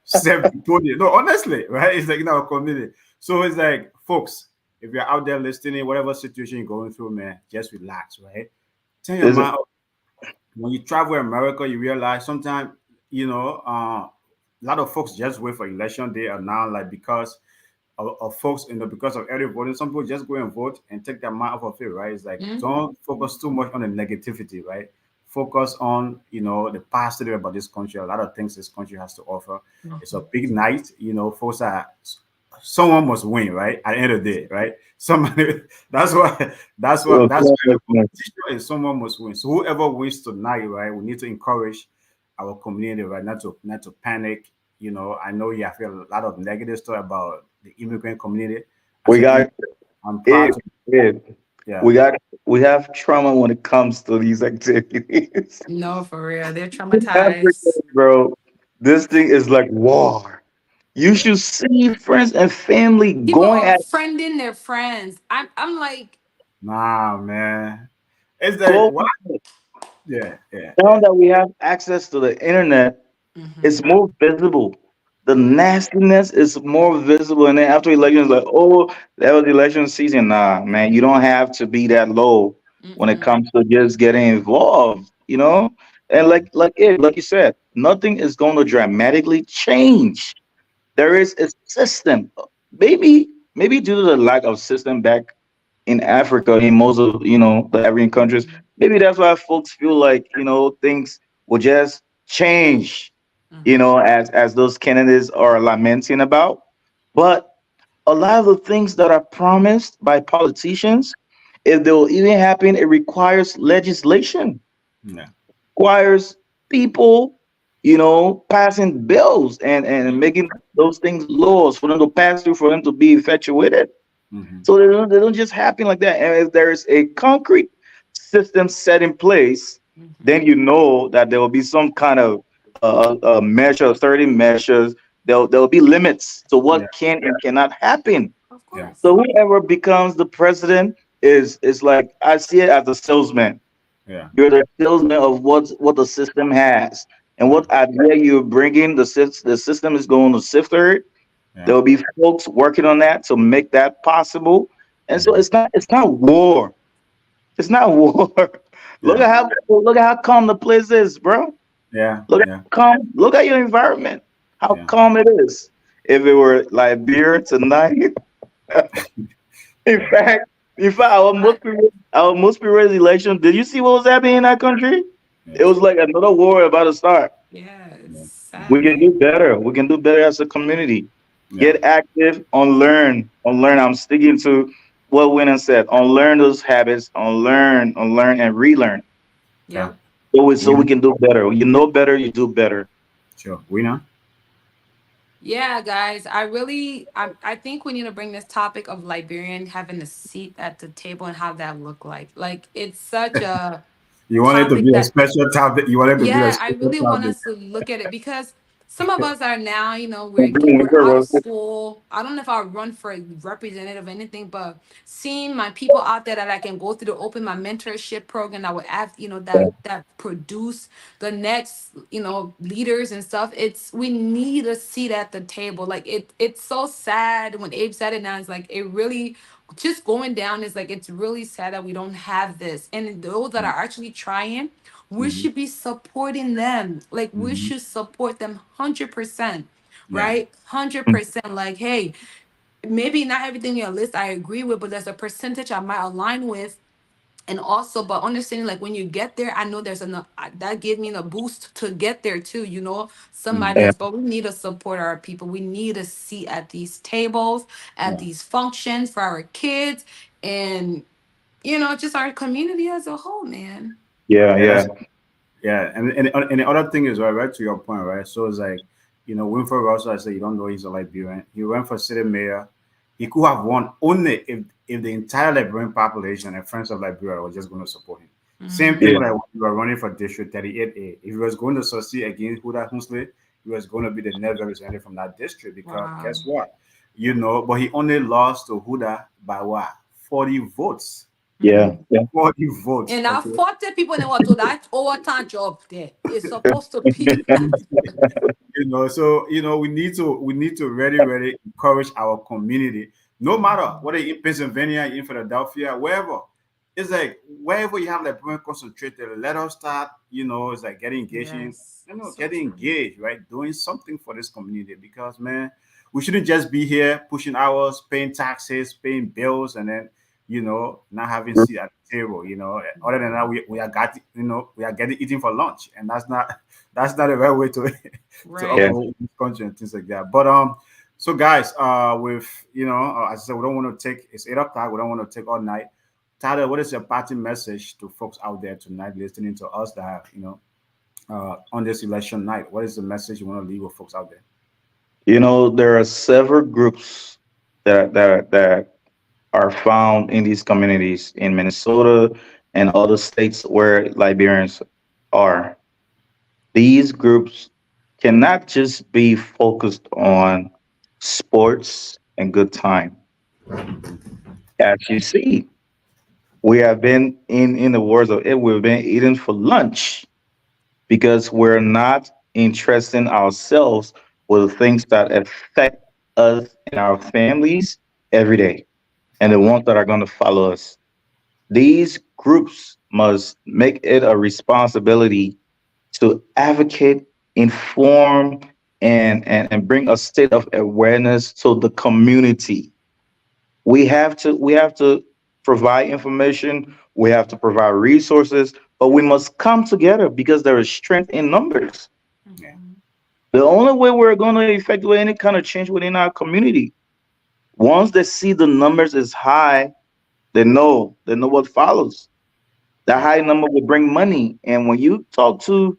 self-deported. No, honestly, right? It's like in our community. So it's like, folks, if you're out there listening, whatever situation you're going through, man, just relax, right? Turn your Is it? mind off. When you travel America, you realize sometimes, a lot of folks just wait for election day or now, like because of folks, because of early voting, some people just go and vote and take their mind off of it, right? It's like Mhm. don't focus too much on the negativity, right? Focus on the positive about this country. A lot of things this country has to offer. It's a big night, folks are someone must win, right? At the end of the day, right? Somebody that's why that's why the competition is someone must win. So whoever wins tonight, right? We need to encourage our community, right? Not to panic. I know you have heard a lot of negative stuff about the immigrant community. As We an got immigrant, I'm proud it. to, It. yeah, We have trauma when it comes to these activities. No, for real. They're In Africa, traumatized. bro, this thing is like war. You should see friends and family People going are at friending their friends. I'm like, nah, man. It's like go what? Yeah, yeah, now yeah, that we have access to the internet. It's mhm, more visible. The nastiness is more visible. And then after elections, like, oh, that was election season. Nah, man, you don't have to be that low when it mm-mm, comes to just getting involved, you know? And mhm, like you said, nothing is going to dramatically change. There is a system. Maybe due to the lack of system back in Africa, in most of the African countries. mhm, Maybe that's why folks feel like things will just change. mhm, As those candidates are lamenting about. But a lot of the things that are promised by politicians, if they will even happen, it requires legislation, yeah, requires people, passing bills and mhm. making those things laws for them to pass through, for them to be effectuated. mhm, So they don't just happen like that. And if there is a concrete system set in place, then Mhm. you know that there will be some kind of measure, authority measures. There will be limits to yeah, what can and cannot happen. Of yeah, course. So whoever becomes the president is like, I see it as a salesman. yeah, You're the salesman of what the system has and yeah, what idea you're bringing. The system is going to sift through it. There yeah, will be folks working on that to make that possible. And so mhm, it's not war. It's not war. yeah, Look at how calm the place is, bro. yeah, Look at yeah, how calm. Look at your environment. How yeah, calm it is. If it were Liberia tonight, in yeah, fact, But our most previous election. Did you see what was happening in that country? It yes, was like another war about to start. yeah, it's yeah, We mhm, can sadly. do better. We can do better as a community. yeah, Get active, unlearn, unlearn. I'm sticking to what Winner said. Unlearn those habits, unlearn, and relearn. yeah. Yep. So we Winner, can do better. You know better, you do better. sure, winner, Yeah, guys, I think we need to bring this topic of Liberian having a seat at the table and how that look like. Like it's such a you want it to topic be a that special topic. You want it to be a yeah, I special really want topic. us to look at it because some of us are now, we're out of Winter school. I don't know if I'll run for a representative or anything, but seeing my people out there that I can go through to open my mentorship program that would have, that produce the next, leaders and stuff. We need a seat at the table. Like it's so sad when Abe said it now. It's like it really just going down is like it's really sad that we don't have this. And those that are actually trying, we Mhm, should be supporting them. Like we mhm, should support them 100%, yeah, right? 100%. Like, hey, maybe not everything on your list I agree with, but there's a percentage I might align with. And also, but understanding like when you get there, I know there's enough that gave me a boost to get there too. Somebody mhm, Yeah, else, but we need to support our people. We need a seat at these tables, at yeah, these functions for our kids, and just our community as a whole, man. yeah, yeah. yeah. Yeah, and the other thing is right to your point, right? So it's like, Winfrey Russell, I said you don't know he's a Liberian. He ran for city mayor. He could have won only if the entire Liberian population and friends of Liberia were just going to support him. Same thing Yeah. Mm-hmm. like when you were running for District 38A. If he was going to succeed against Huda Hunslet, he was going to be the next representative from that district because Wow. guess what? But he only lost to Huda by what? 40 votes. Yeah, Mm. yeah, 40 votes. And I Okay. 40 people in what to that overtime job there. It's supposed to be that. So we need to really encourage our community, no matter whether in Pennsylvania, in Philadelphia, wherever. It's like wherever you have like women concentrated, let us start, it's like getting engaging, Yes, so getting true. engaged, right? Doing something for this community because man, we shouldn't just be here pushing hours, paying taxes, paying bills, and then not having seat at the table. Other than that, we are getting eating for lunch, and that's not the right way to to Right. yeah. operate in this country and things like that. But so guys, with as I said, we don't want to take it's 8 o'clock. We don't want to take all night. Tyler, what is your parting message to folks out there tonight listening to us that have, on this election night? What is the message you want to leave with folks out there? There are several groups that are found in these communities in Minnesota and other states where Liberians are. These groups cannot just be focused on sports and good time. As you see, we have been in the words of it, we've been eating for lunch because we're not interesting ourselves with things that affect us and our families every day and the ones that are going to follow us. These groups must make it a responsibility to advocate, inform, and bring a state of awareness to the community. We have to provide information, we have to provide resources, but we must come together because there is strength in numbers. Yeah. Mhm. The only way we're going to effectuate any kind of change within our community, once they see the numbers is high, they know what follows. That Yeah. high number will bring money. And when you talk to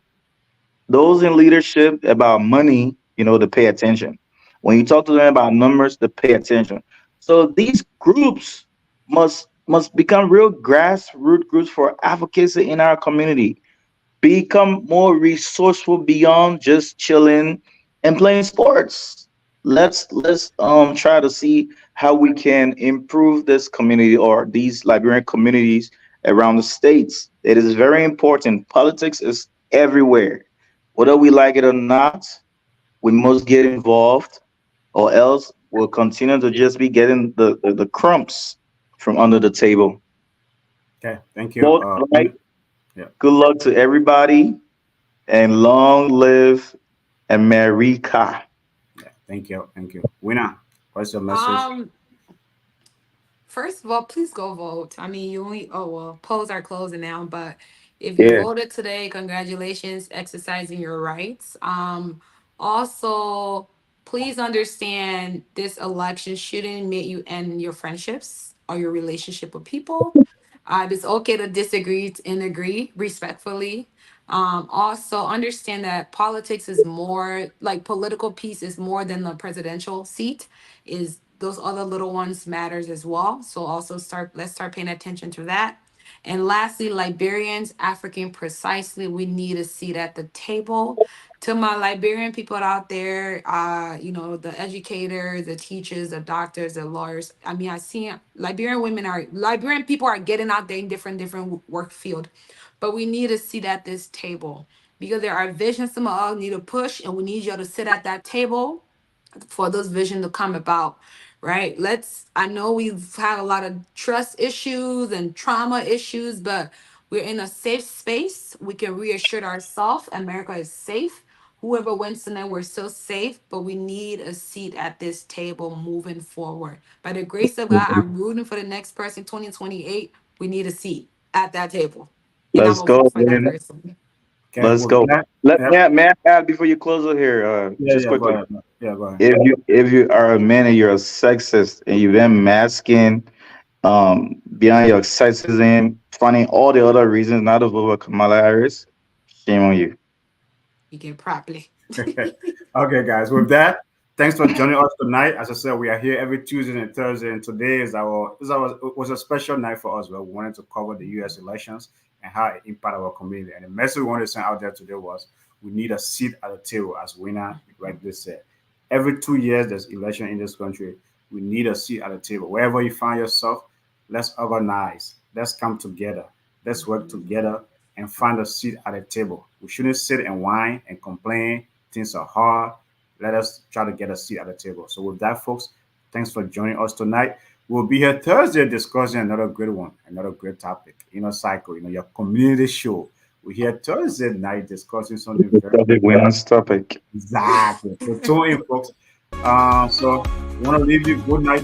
those in leadership about money, to pay attention. When you talk to them about numbers, to pay attention. So these groups must become real grassroots groups for advocacy in our community. Become more resourceful beyond just chilling and playing sports. Let's try to see how we can improve this community or these Liberian communities around the states. It is very important. Politics is everywhere. Whether we like it or not, we must get involved, or else we'll continue to just be getting the crumbs from under the table. Okay. Thank you. Vote right. Yeah. Good luck to everybody, and long live America. Yeah. Thank you. Thank you. Winner, what's your message? Um, First of all, please go vote. I mean, you only, oh, well, polls are closing now, but if you Yeah, voted today, congratulations, exercising your rights. Also, please understand this election shouldn't make you end your friendships or your relationship with people. It's okay to disagree and agree respectfully. Also, understand that politics is more like political piece is more than the presidential seat. Is those other little ones matters as well. So also let's start paying attention to that. And lastly, Liberians, African precisely, we need a seat at the table. To my Liberian people out there, the educators, the teachers, the doctors, the lawyers. I mean, I see Liberian people are getting out there in different work field, but we need a seat at this table because there are visions some of us need to push, and we need you to sit at that table for those vision to come about, right? I know we've had a lot of trust issues and trauma issues, but we're in a safe space. We can reassure ourselves America is safe. Whoever wins tonight, we're still safe, but we need a seat at this table moving forward. By the grace of God, I'm rooting for the next person, 2028. We need a seat at that table. And I'm let's gonna vote go, for that man. person. Okay. Let's With go. that, Let yep. may, I- may I add before you close it here, Yeah. just Yeah. Go quickly. ahead. Yeah. Go ahead. If you are a man and you're a sexist and you've been masking beyond your sexism, finding all the other reasons not to vote for Kamala Harris, shame on you. You get properly. Okay, guys. With that, thanks for joining us tonight. As I said, we are here every Tuesday and Thursday, and today was a special night for us. Where we wanted to cover the U.S. elections and how it impact our community. And the message we wanted to send out there today was we need a seat at the table, as Winner rightly said. Every 2 years, there's election in this country. We need a seat at the table. Wherever you find yourself, let's organize. Let's come together. Let's work together and find a seat at the table. We shouldn't sit and whine and complain. Things are hard. Let us try to get a seat at the table. So, with that, folks, thanks for joining us tonight. We'll be here Thursday discussing another great one, another great topic. Cycle, your community show. We're here Thursday night discussing something very Topic, Winners topic. exactly. So tune in, folks. So want to leave you good night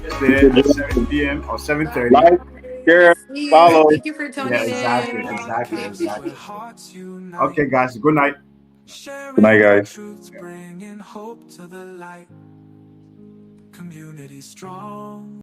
Thursday at 7 p.m. or 7:30. Like, share, See you. follow. Thank you for Yeah, tuning exactly, in. exactly, where exactly. hearts unite. Okay, guys. Good night. Good night, Sharing our guys. truths, bringing hope to the light. Community strong.